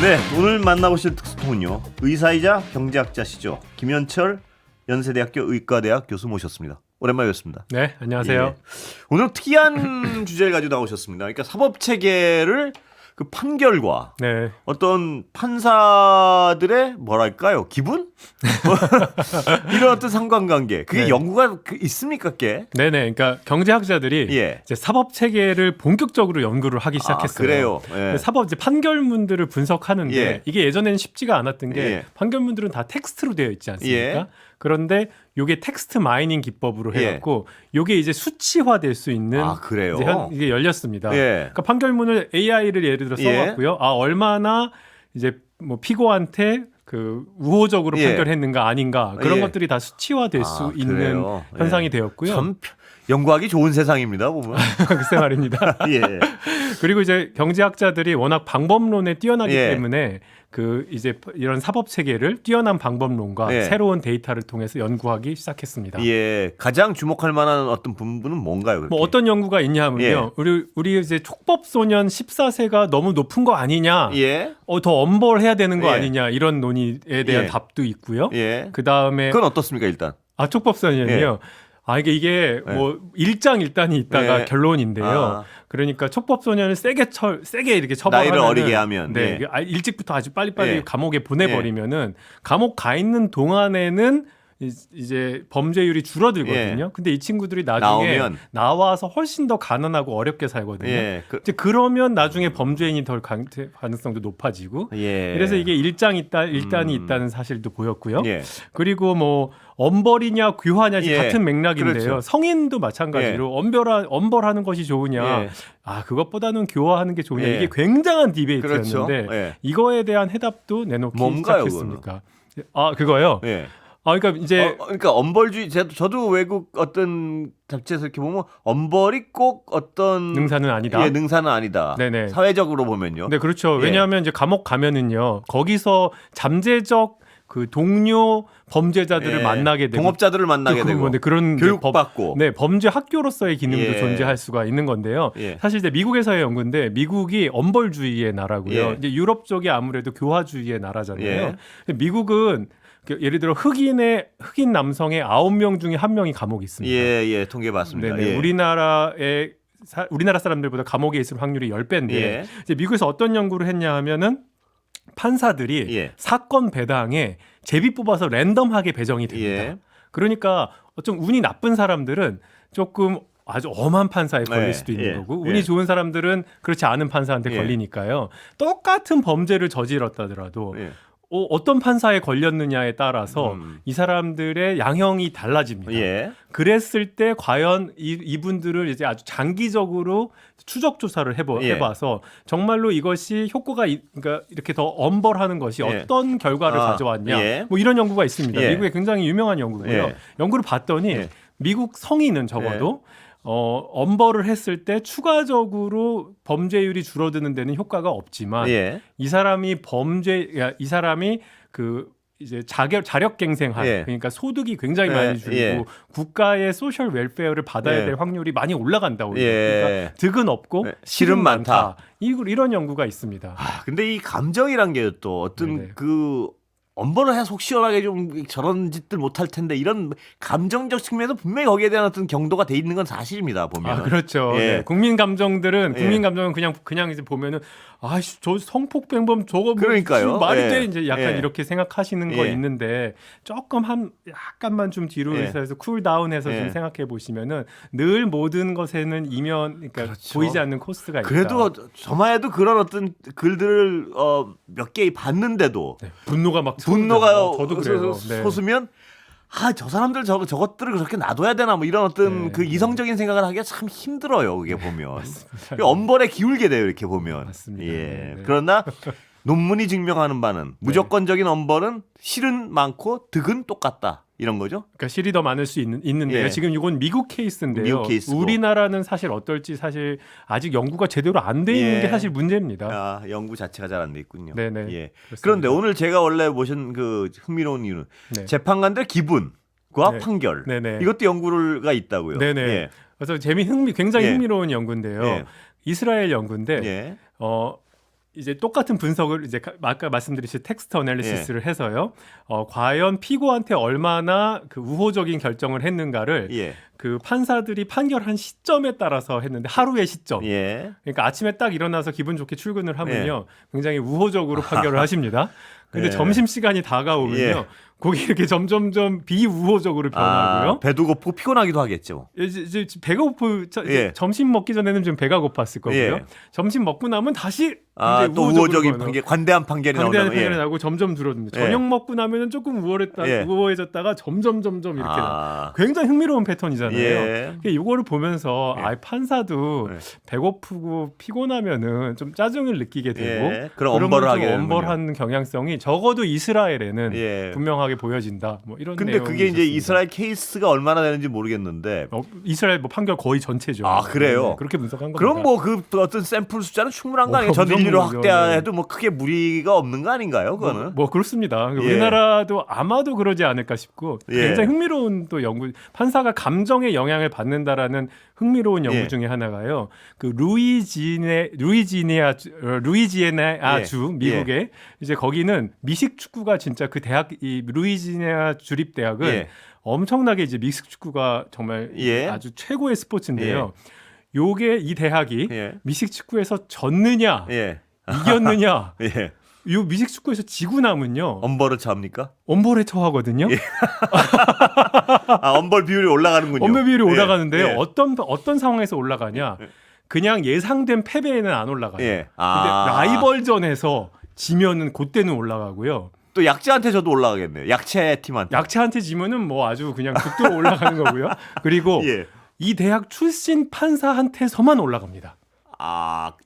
네, 오늘 만나보실 특수통은요. 의사이자 경제학자시죠. 김현철 연세대학교 의과대학 교수 모셨습니다. 오랜만에 뵙습니다. 네, 안녕하세요. 예. 오늘 특이한 주제를 가지고 나오셨습니다. 그러니까 사법체계를 그 판결과 네. 어떤 판사들의 뭐랄까요? 기분? 이런 어떤 상관관계. 그게 네. 연구가 있습니까? 꽤? 네네. 그러니까 경제학자들이 예. 이제 사법 체계를 본격적으로 연구를 하기 시작했어요. 그래요. 예. 사법 이제 판결문들을 분석하는데 예. 이게 예전에는 쉽지가 않았던 게 예. 판결문들은 다 텍스트로 되어 있지 않습니까? 예. 그런데 요게 텍스트 마이닝 기법으로 예. 해갖고 요게 이제 수치화될 수 있는 그래요. 이게 열렸습니다. 예. 그러니까 판결문을 AI를 예를 들어 예. 써봤고요. 얼마나 이제 뭐 피고한테 그 우호적으로 예. 판결했는가 아닌가 그런 예. 것들이 다 수치화될 수 있는 그래요. 현상이 예. 되었고요. 참 연구하기 좋은 세상입니다, 보면. 글쎄 말입니다. 예. 그리고 이제 경제학자들이 워낙 방법론에 뛰어나기 예. 때문에 그 이제 이런 사법 체계를 뛰어난 방법론과 예. 새로운 데이터를 통해서 연구하기 시작했습니다. 예. 가장 주목할 만한 어떤 부분은 뭔가요? 그렇게? 뭐 어떤 연구가 있냐면요. 우리 이제 촉법 소년 14세가 너무 높은 거 아니냐? 예. 더 엄벌해야 되는 거 예. 아니냐? 이런 논의에 대한 예. 답도 있고요. 예. 그다음에 그건 어떻습니까, 일단? 촉법 소년이요. 이게 예. 뭐 일장일단이 있다가 예. 결론인데요. 그러니까 촉법 소년을 세게 이렇게 처벌하면 나이를 어리게 하면. 네, 예. 일찍부터 아주 빨리빨리 예. 감옥에 보내버리면은 감옥 가 있는 동안에는 이제 범죄율이 줄어들거든요. 예. 근데 이 친구들이 나중에 나오면. 나와서 훨씬 더 가난하고 어렵게 살거든요. 예. 이제 그러면 나중에 범죄인이 덜 가능성도 높아지고. 예. 그래서 이게 일단이 있다는 사실도 보였고요. 예. 그리고 뭐 엄벌이냐 규화냐 예. 같은 맥락인데요. 그렇죠. 성인도 마찬가지로 엄벌하는 것이 좋으냐, 예. 그것보다는 교화하는 게 좋으냐, 예. 이게 굉장한 디베이트였는데 그렇죠. 예. 이거에 대한 해답도 내놓기 뭔가요, 시작했습니까? 그거요. 예. 그러니까 이제 그러니까 엄벌주의 저도 외국 어떤 잡지에서 이렇게 보면 엄벌이 꼭 어떤 능사는 아니다. 예, 능사는 아니다. 네네. 사회적으로 보면요. 네, 그렇죠. 예. 왜냐하면 이제 감옥 가면은요, 거기서 잠재적 그 동료 범죄자들을 예. 만나게 되고 동업자들을 만나게 되고 그런 교육받고. 범죄 학교로서의 기능도 예. 존재할 수가 있는 건데요. 예. 사실 이제 미국에서의 연구인데 미국이 엄벌주의의 나라고요. 예. 이제 유럽 쪽이 아무래도 교화주의의 나라잖아요. 예. 미국은 예를 들어 흑인 남성의 9명 중에 1명이 감옥에 있습니다. 예, 통계 봤습니다. 네네. 예. 우리나라 사람들보다 감옥에 있을 확률이 10배인데 예. 이제 미국에서 어떤 연구를 했냐 하면은 판사들이 예. 사건 배당에 제비 뽑아서 랜덤하게 배정이 됩니다. 예. 그러니까 좀 운이 나쁜 사람들은 조금 아주 엄한 판사에 걸릴 예. 수도 있는 예. 거고 예. 운이 좋은 사람들은 그렇지 않은 판사한테 예. 걸리니까요. 똑같은 범죄를 저질렀다더라도 예. 어떤 판사에 걸렸느냐에 따라서 이 사람들의 양형이 달라집니다. 예. 그랬을 때 과연 이분들을 이제 아주 장기적으로 추적 조사를 예. 해봐서 정말로 이것이 효과가 그러니까 이렇게 더 엄벌하는 것이 예. 어떤 결과를 가져왔냐, 예. 뭐 이런 연구가 있습니다. 예. 미국의 굉장히 유명한 연구고요. 예. 연구를 봤더니 예. 미국 성인은 적어도 엄벌을 했을 때 추가적으로 범죄율이 줄어드는 데는 효과가 없지만 예. 이 사람이 그 이제 자력갱생할 예. 그러니까 소득이 굉장히 예. 많이 줄고 예. 국가의 소셜 웰페어를 받아야 예. 될 확률이 많이 올라간다고. 예. 그러니까 득은 없고 예. 실은 많다. 이런 연구가 있습니다. 근데 이 감정이란 게 또 어떤 네네. 그 엄벌을 해서 속 시원하게 좀 저런 짓들 못할 텐데 이런 감정적 측면에서 분명히 거기에 대한 어떤 경도가 돼 있는 건 사실입니다. 보면. 그렇죠. 예. 네. 국민 감정은 그냥 이제 보면은 저 성폭행범 저거 그러니까요. 무슨 말이 예. 돼 이제 약간 예. 이렇게 생각하시는 거 예. 있는데 약간만 좀 뒤로 예. 해서 쿨다운해서 예. 좀 생각해 보시면은 늘 모든 것에는 그러니까 그렇죠. 보이지 않는 코스트가 있다. 그래도 저만 해도 그런 어떤 글들을 몇 개 봤는데도 네. 분노가 막 분노가 저도 그래요. 네. 솟으면 저 사람들 저것들을 그렇게 놔둬야 되나 뭐 이런 어떤 네. 그 이성적인 생각을 하기가 참 힘들어요. 그게 보면 맞습니다. 엄벌에 기울게 돼요. 이렇게 보면. 맞습니다. 예. 네. 그러나 논문이 증명하는 바는 무조건적인 엄벌은 실은 많고 득은 똑같다. 이런 거죠? 그러니까 실이 더 많을 수 있는데요. 예. 지금 이건 미국 케이스인데요. 미국 케이스고. 우리나라는 사실 어떨지 사실 아직 연구가 제대로 안 돼 있는 예. 게 사실 문제입니다. 연구 자체가 잘 안 돼 있군요. 네네. 예. 그렇습니다. 그런데 오늘 제가 원래 모신 그 흥미로운 이유는 네. 재판관들 기분과 네. 판결 네네. 이것도 연구가 있다고요. 네네. 예. 그래서 굉장히 예. 흥미로운 연구인데요. 예. 이스라엘 연구인데 예. 이제 똑같은 분석을 이제 아까 말씀드린 텍스트 어널리시스를 해서요. 과연 피고한테 얼마나 그 우호적인 결정을 했는가를 예. 그 판사들이 판결한 시점에 따라서 했는데 하루의 시점. 예. 그러니까 아침에 딱 일어나서 기분 좋게 출근을 하면요. 굉장히 우호적으로 판결을 하십니다. 근데 예. 점심시간이 다가오면요. 예. 거기 이렇게 점점점 비우호적으로 변하고요. 배도 고프고 피곤하기도 하겠죠. 이제 배가 고프 예. 점심 먹기 전에는 좀 배가 고팠을 거고요. 예. 점심 먹고 나면 다시 또 우호적인 판결, 관대한 판결이 관대한 나오면 판결이 나고 점점 줄어듭니다. 예. 저녁 먹고 나면은 조금 우호해졌다가 점점 이렇게 굉장히 흥미로운 패턴이잖아요. 예. 이거를 보면서 예. 판사도 예. 배고프고 피곤하면은 좀 짜증을 느끼게 되고 예. 그럼 엄벌을 하게 되는군요. 엄벌하는 경향성이 적어도 이스라엘에는 예. 분명하게 보여진다. 뭐 이런 근데 내용이 그게 이제 있었습니다. 이스라엘 케이스가 얼마나 되는지 모르겠는데. 이스라엘 뭐 판결 거의 전체죠. 아, 그래요? 네, 그렇게 분석한 겁니다. 그럼 뭐 그 어떤 샘플 숫자는 충분한 거 아니에요? 전 엄청 인류로 많죠. 확대해도 뭐 크게 무리가 없는 거 아닌가요? 그거는. 뭐 그렇습니다. 예. 우리나라도 아마도 그러지 않을까 싶고 예. 굉장히 흥미로운 또 연구 판사가 감정에 영향을 받는다라는 흥미로운 연구 예. 중에 하나가요. 그 루이지애나 예. 주 미국에 이제 거기는 미식 축구가 진짜 그 대학 이 루이지애나 주립 대학은 예. 엄청나게 이제 미식 축구가 정말 예. 아주 최고의 스포츠인데요. 요게 이 대학이 예. 미식 축구에서 졌느냐 예. 이겼느냐 예. 요 미식 축구에서 지고 나면요 엄벌을 차합니까? 엄벌에 처하거든요. 엄벌 비율이 올라가는군요. 엄벌 비율이 예. 올라가는데요. 예. 어떤 상황에서 올라가냐? 그냥 예상된 패배에는 안 올라가요. 예. 근데 라이벌전에서 지면은 그때는 올라가고요. 또 약자한테 저도 올라가겠네요. 약체 팀한테. 약체한테 지면은 뭐 아주 그냥 극도로 올라가는 거고요. 그리고 예. 이 대학 출신 판사한테서만 올라갑니다.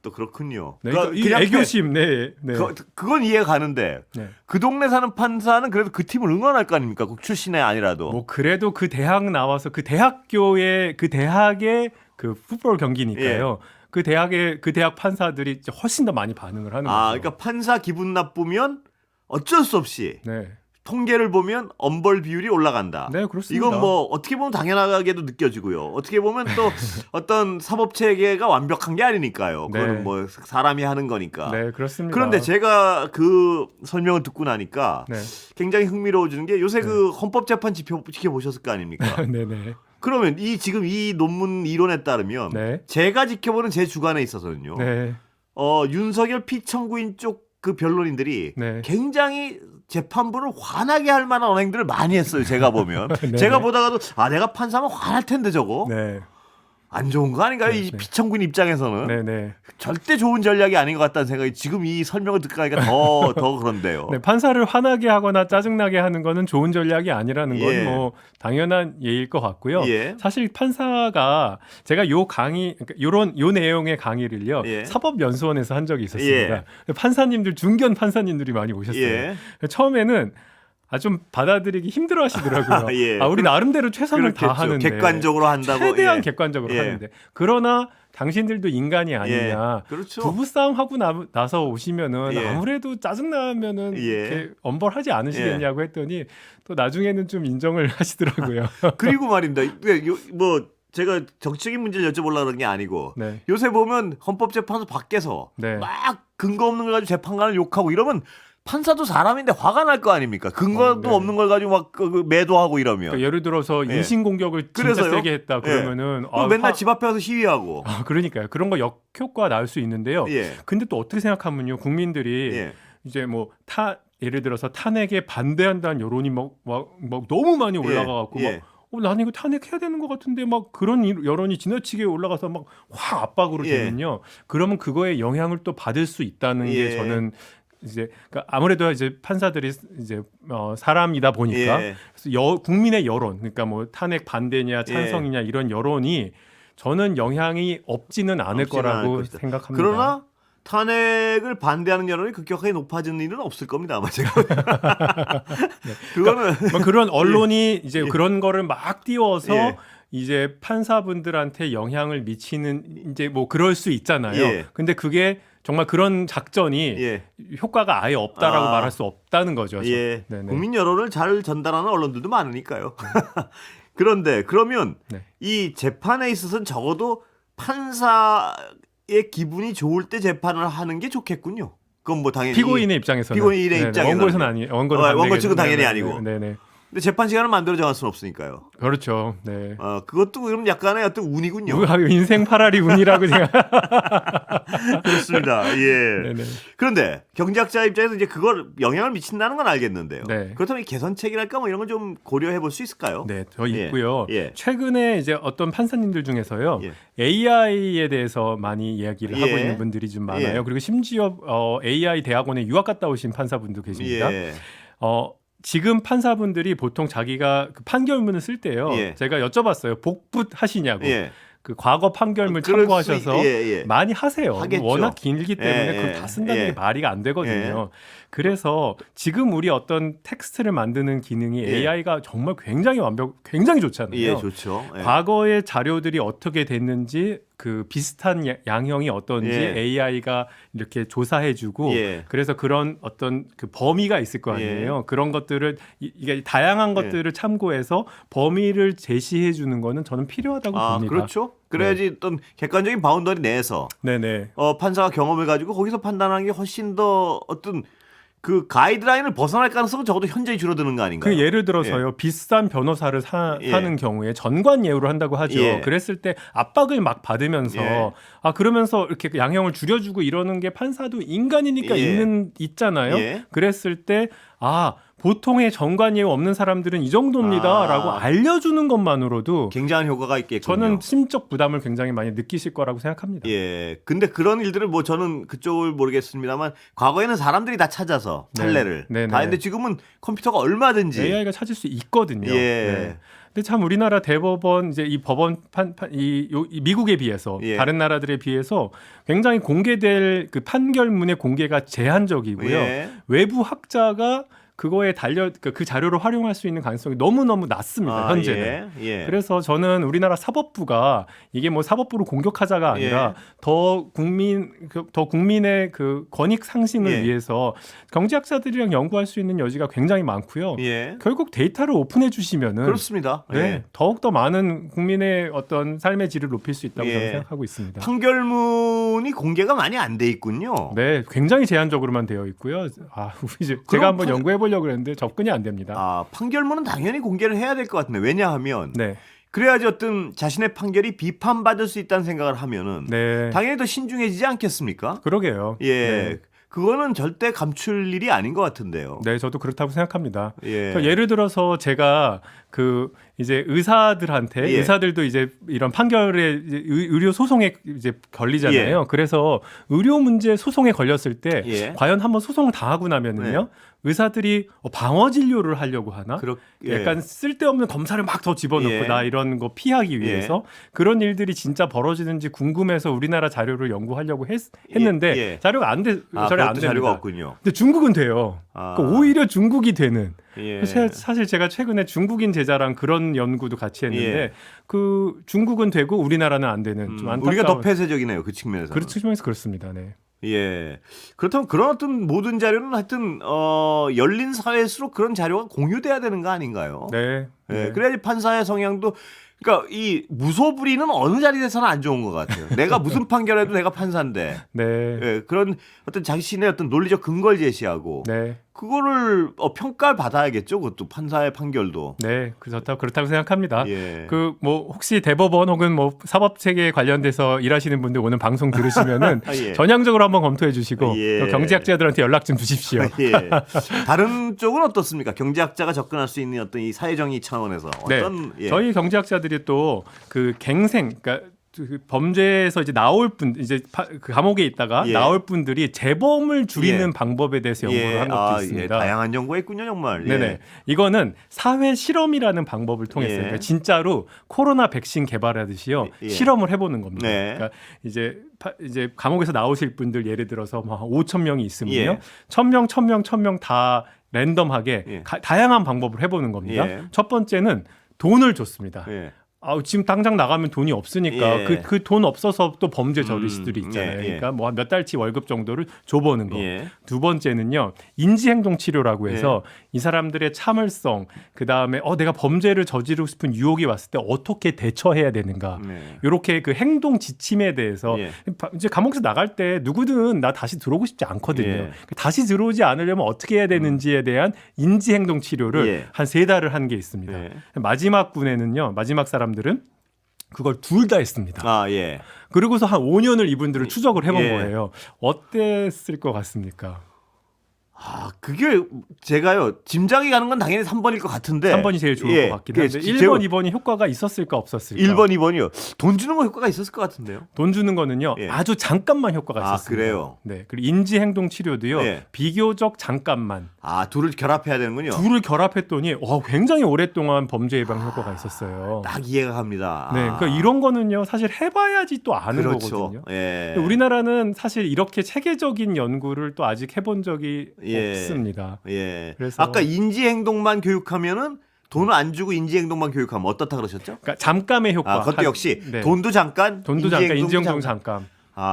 또 그렇군요. 네, 그러니까 이 애교심, 네. 그건 이해가 가는데 네. 그 동네 사는 판사는 그래도 그 팀을 응원할 거 아닙니까? 꼭 출신이 아니라도. 뭐 그래도 그 대학 나와서 그 대학의 그 풋볼 경기니까요. 그 대학 판사들이 훨씬 더 많이 반응을 하는 거죠. 그러니까 판사 기분 나쁘면 어쩔 수 없이 네. 통계를 보면 엄벌 비율이 올라간다. 네, 그렇습니다. 이건 뭐 어떻게 보면 당연하게도 느껴지고요. 어떻게 보면 또 어떤 사법 체계가 완벽한 게 아니니까요. 그거는 네. 뭐 사람이 하는 거니까. 네, 그렇습니다. 그런데 제가 그 설명을 듣고 나니까 네. 굉장히 흥미로워지는 게 요새 그 헌법재판 지켜보셨을 거 아닙니까? 네네. 그러면 지금 이 논문 이론에 따르면 네. 제가 지켜보는 제 주관에 있어서는요. 네. 윤석열 피청구인 쪽 그 변론인들이 네. 굉장히 재판부를 화나게 할 만한 언행들을 많이 했어요. 제가 보면. 네. 제가 보다가도 내가 판사면 화날 텐데 저거. 네. 안 좋은 거 아닌가요? 이 피청구인 입장에서는. 네네. 절대 좋은 전략이 아닌 것 같다는 생각이 지금 이 설명을 듣고 나니까 더 그런데요. 네, 판사를 화나게 하거나 짜증나게 하는 거는 좋은 전략이 아니라는 건 예. 뭐 당연한 예일 것 같고요. 예. 사실 판사가 제가 요 강의 그러니까 요 내용의 강의를요. 예. 사법연수원에서 한 적이 있었습니다. 예. 판사님들 중견 판사님들이 많이 오셨어요. 예. 처음에는 좀 받아들이기 힘들어 하시더라고요. 예. 우리 나름대로 최선을 그렇겠죠. 다하는데 객관적으로 한다고. 최대한 예. 객관적으로 예. 하는데 당신들도 당신들도 인간이 아니냐. 그렇죠. 부부싸움 하고 나서 오시면은 예. 아무래도 짜증나면은 예. 이렇게 엄벌하지 않으시겠냐고 했더니 또 나중에는 좀 인정을 하시더라고요. 그리고 말입니다. 뭐 제가 정치적인 문제를 여쭤보려고 그런 게 아니고 네. 요새 보면 헌법재판소 밖에서 네. 막 근거 없는 걸 가지고 재판관을 욕하고 이러면 판사도 사람인데 화가 날 거 아닙니까? 근거도 네. 없는 걸 가지고 막 매도하고 이러면. 그러니까 예를 들어서 예. 인신공격을 진짜 그래서요? 세게 했다 그러면은 또 맨날 집 앞에 와서 시위하고. 그러니까요. 그런 거 역효과 나올 수 있는데요. 예. 근데 또 어떻게 생각하면요. 국민들이 예. 이제 뭐 예를 들어서 탄핵에 반대한다는 여론이 막 너무 많이 올라가 갖고 예. 나는 이거 탄핵해야 되는 것 같은데 막 그런 여론이 지나치게 올라가서 막 확 압박으로 예. 되면요. 그러면 그거에 영향을 또 받을 수 있다는 게 예. 저는 이제 그러니까 아무래도 이제 판사들이 이제 사람이다 보니까 예. 그래서 국민의 여론 그러니까 뭐 탄핵 반대냐 찬성이냐 이런 여론이 저는 영향이 없지는 않을 없지는 않을 거라고 것이다. 생각합니다. 그러나 탄핵을 반대하는 여론이 급격하게 높아지는 일은 없을 겁니다. 아마 제가. 그거는 뭐 그런 언론이 이제 그런 거를 막 띄워서 예. 이제 판사분들한테 영향을 미치는 이제 뭐 그럴 수 있잖아요. 예. 근데 그게 정말 그런 작전이 예. 효과가 아예 없다라고 아. 말할 수 없다는 거죠. 예. 네네. 국민 여론을 잘 전달하는 언론들도 많으니까요. 그런데 그러면 네. 이 재판에 있어서는 적어도 판사의 기분이 좋을 때 재판을 하는 게 좋겠군요. 그건 뭐 당연히 피고인의 입장에서는 피고인의 네네. 입장에서는 원고에서는 아니 원고 측은 당연히 네네. 아니고. 네네. 근데 재판 시간을 만들어 정할 수는 없으니까요. 그렇죠. 네. 그것도 그럼 약간의 어떤 운이군요. 인생 파라리 운이라고 제가 그렇습니다. 예. 네네. 그런데 경제학자 입장에서 이제 그걸 영향을 미친다는 건 알겠는데요. 네. 그렇다면 이 개선책이랄까 뭐 이런 걸 좀 고려해 볼 수 있을까요? 네, 저 예. 있고요. 예. 최근에 이제 어떤 판사님들 중에서요, 예. AI에 대해서 많이 이야기를 하고 예. 있는 분들이 좀 많아요. 예. 그리고 심지어 AI 대학원에 유학 갔다 오신 판사분도 계십니다. 예. 지금 판사분들이 보통 자기가 그 판결문을 쓸 때요, 예. 제가 여쭤봤어요. 복붙 하시냐고. 예. 그 과거 판결문 그럴 참고하셔서 예. 많이 하세요. 하겠죠. 워낙 길기 때문에 예, 그걸 다 쓴다는 예. 게 말이 안 되거든요. 그래서 지금 우리 어떤 텍스트를 만드는 기능이 예. AI가 정말 굉장히 좋잖아요. 예, 좋죠. 예. 과거의 자료들이 어떻게 됐는지 그 비슷한 양형이 어떤지 예. AI가 이렇게 조사해주고 예. 그래서 그런 어떤 그 범위가 있을 거 아니에요. 그런 것들을 이게 다양한 것들을 참고해서 범위를 제시해 주는 거는 저는 필요하다고 봅니다. 그렇죠. 그래야지 어떤 객관적인 바운더리 내에서 네네. 판사가 경험을 가지고 거기서 판단하는 게 훨씬 더 어떤 그 가이드라인을 벗어날 가능성은 적어도 현저히 줄어드는 거 아닌가요? 그 예를 들어서요. 비싼 변호사를 사는 경우에 전관 예우를 한다고 하죠. 예. 그랬을 때 압박을 막 받으면서 예. 그러면서 이렇게 양형을 줄여주고 이러는 게 판사도 인간이니까 예. 있잖아요. 예. 그랬을 때 보통의 전관 예우 없는 사람들은 이 정도입니다라고 알려주는 것만으로도 굉장한 효과가 있겠군요. 저는 심적 부담을 굉장히 많이 느끼실 거라고 생각합니다. 예. 근데 그런 일들을 뭐 저는 그쪽을 모르겠습니다만 과거에는 사람들이 다 찾아서 판례를 네네. 다 했는데 지금은 컴퓨터가 얼마든지 AI가 찾을 수 있거든요. 예. 네. 근데 참 우리나라 대법원 이제 이 법원 이 미국에 비해서 예. 다른 나라들에 비해서 굉장히 공개될 그 판결문의 공개가 제한적이고요. 예. 외부 학자가 그거에 그 자료를 활용할 수 있는 가능성이 너무너무 낮습니다. 현재는. 예. 그래서 저는 우리나라 사법부가 이게 뭐 사법부를 공격하자가 아니라 더 국민의 그 권익 상승을 위해서 경제학자들이랑 연구할 수 있는 여지가 굉장히 많고요. 결국 데이터를 오픈해 주시면은 그렇습니다. 더욱 더 많은 국민의 어떤 삶의 질을 높일 수 있다고 저는 생각하고 있습니다. 판결문이 공개가 많이 안 돼 있군요. 네, 굉장히 제한적으로만 되어 있고요. 제가 한번 연구해 보려고 그랬는데 접근이 안 됩니다. 판결문은 당연히 공개를 해야 될 것 같은데 왜냐하면 네. 그래야지 어떤 자신의 판결이 비판받을 수 있다는 생각을 하면은 당연히 더 신중해지지 않겠습니까? 그러게요. 예. 그거는 절대 감출 일이 아닌 것 같은데요. 네, 저도 그렇다고 생각합니다. 그러니까 예를 들어서 제가 이제 의사들한테 의사들도 이제 이런 판결에 의료 소송에 이제 걸리잖아요. 그래서 의료 문제 소송에 걸렸을 때 과연 한번 소송을 당하고 나면은요. 의사들이 방어 진료를 하려고 하나? 약간 쓸데없는 검사를 막 더 집어넣고 나 이런 거 피하기 위해서 그런 일들이 진짜 벌어지는지 궁금해서 우리나라 자료를 연구하려고 했는데 자료가 안 됩니다. 자료가 없군요. 근데 중국은 돼요. 그러니까 오히려 중국이 되는. 사실 제가 최근에 중국인 제자랑 그런 연구도 같이 했는데 그 중국은 되고 우리나라는 안 되는 좀 안타까운. 우리가 더 폐쇄적이네요. 그 측면에서. 그 측면에서 그렇습니다. 네. 그렇다면 그런 어떤 모든 자료는 하여튼 열린 사회일수록 그런 자료가 공유돼야 되는 거 아닌가요? 네. 그래야지 판사의 성향도 그러니까 이 무소불위는 어느 자리에서는 안 좋은 것 같아요. 내가 무슨 판결해도 내가 판사인데. 그런 어떤 자신의 어떤 논리적 근거를 제시하고 그거를 평가를 받아야겠죠. 그것도 판사의 판결도. 네, 그렇다고 생각합니다. 뭐 혹시 대법원 혹은 뭐 사법 체계에 관련돼서 일하시는 분들 오늘 방송 들으시면은 전향적으로 한번 검토해 주시고 또 경제학자들한테 연락 좀 주십시오. 다른 쪽은 어떻습니까? 경제학자가 접근할 수 있는 어떤 이 사회정의 차원에서 어떤 저희 경제학자들이 또 그 그러니까 그 범죄에서 이제 나올 분 이제 그 감옥에 있다가 나올 분들이 재범을 줄이는 방법에 대해서 연구를 한 것도 있습니다. 다양한 연구가 있군요, 정말. 네네. 이거는 사회 실험이라는 방법을 통해서 그러니까 진짜로 코로나 백신 개발하듯이요 실험을 해보는 겁니다. 그러니까 이제 감옥에서 나오실 분들 예를 들어서 막 5천 명이 있으면요, 1,000명 다 랜덤하게 다양한 방법을 해보는 겁니다. 첫 번째는 돈을 줬습니다. 지금 당장 나가면 돈이 없으니까 예. 그 돈 없어서 또 범죄 저질 수들이 있잖아요. 예. 그러니까 뭐 몇 달치 월급 정도를 줘보는 거. 예. 두 번째는요, 인지행동 치료라고 해서 이 사람들의 참을성, 그 다음에 내가 범죄를 저지르고 싶은 유혹이 왔을 때 어떻게 대처해야 되는가. 이렇게 그 행동 지침에 대해서 이제 감옥에서 나갈 때 누구든 나 다시 들어오고 싶지 않거든요. 다시 들어오지 않으려면 어떻게 해야 되는지에 대한 인지행동 치료를 한 3달을 한 게 있습니다. 마지막 군에는요, 마지막 사람들은 그걸 둘 다 했습니다. 그리고서 한 5년을 이분들을 추적을 해본 거예요. 어땠을 것 같습니까? 그게 제가요, 짐작이 가는 건 당연히 3번일 것 같은데 3번이 제일 좋을 것 같긴 한데 1번, 2번이 효과가 있었을까 없었을까? 1번, 2번이요. 돈 주는 거 효과가 있었을 것 같은데요. 돈 주는 거는요, 아주 잠깐만 효과가 있었습니다. 그래요? 네. 그리고 인지행동 치료도요, 비교적 잠깐만. 둘을 결합해야 되는군요. 둘을 결합했더니 굉장히 오랫동안 범죄 예방 효과가 있었어요. 딱 이해가 갑니다. 네, 그러니까 이런 거는요, 사실 해봐야지 또 아는 거거든요. 우리나라는 사실 이렇게 체계적인 연구를 또 아직 해본 적이 없습니다. 그래서 아까 인지행동만 교육하면은 돈을 안 주고 인지행동만 교육하면 어떻다 그러셨죠? 그러니까 잠깐의 효과. 그것도 역시 돈도 잠깐, 인지행동 잠깐.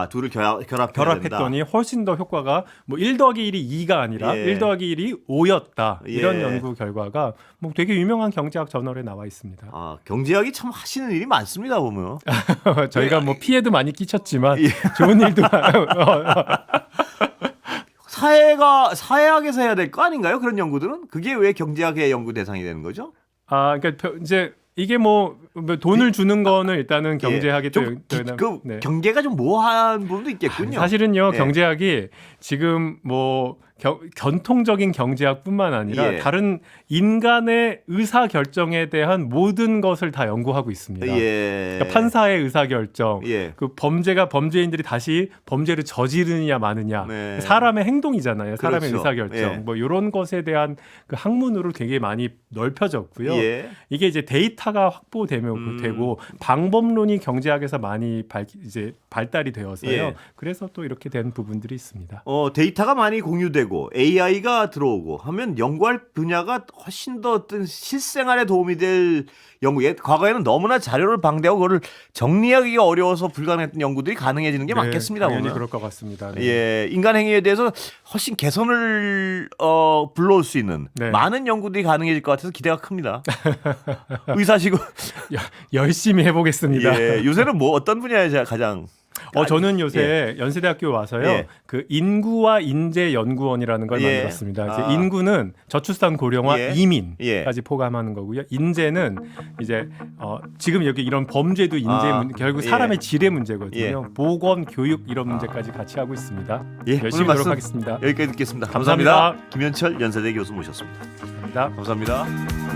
둘을 결합했더니 훨씬 더 효과가 1 더하기 1이 2가 아니라 1 더하기 1이 5였다. 이런 연구 결과가 되게 유명한 경제학 저널에 나와 있습니다. 경제학이 참 하시는 일이 많습니다, 보면. 저희가 피해도 많이 끼쳤지만 좋은 일도 사회학에서 해야 될 거 아닌가요? 그런 연구들은? 그게 왜 경제학의 연구 대상이 되는 거죠? 그러니까 이제 이게 돈을 주는 거는 일단은 경제학이 경계가 좀 모호한 부분도 있겠군요. 사실은요, 경제학이 지금 견통적인 경제학뿐만 아니라 다른 인간의 의사 결정에 대한 모든 것을 다 연구하고 있습니다. 그러니까 판사의 의사 결정, 그 범죄인들이 다시 범죄를 저지르느냐 마느냐, 사람의 행동이잖아요. 사람의 의사 결정, 이런 것에 대한 그 학문으로 되게 많이 넓혀졌고요. 이게 이제 데이터가 확보되고 방법론이 경제학에서 많이 발달이 되어서요. 그래서 또 이렇게 된 부분들이 있습니다. 데이터가 많이 공유되고 AI가 들어오고 하면 연구할 분야가 훨씬 더 어떤 실생활에 도움이 될 연구. 과거에는 너무나 자료를 방대하고 그거를 정리하기가 어려워서 불가능했던 연구들이 가능해지는 게 맞겠습니다. 당연히 그럴 것 같습니다. 인간 행위에 대해서 훨씬 개선을 불러올 수 있는 많은 연구들이 가능해질 것 같아서 기대가 큽니다. 의사시고 열심히 해보겠습니다. 요새는 어떤 분야에 가장 저는 요새 연세대학교 와서요, 그 인구와 인재 연구원이라는 걸 만들었습니다. 인구는 저출산 고령화 이민까지 포함하는 거고요. 인재는 이제 지금 여기 이런 범죄도 결국 사람의 질의 문제거든요. 보건, 교육 이런 문제까지 같이 하고 있습니다. 열심히 노력하겠습니다. 여기까지 듣겠습니다. 감사합니다. 김현철 연세대 교수 모셨습니다. 감사합니다.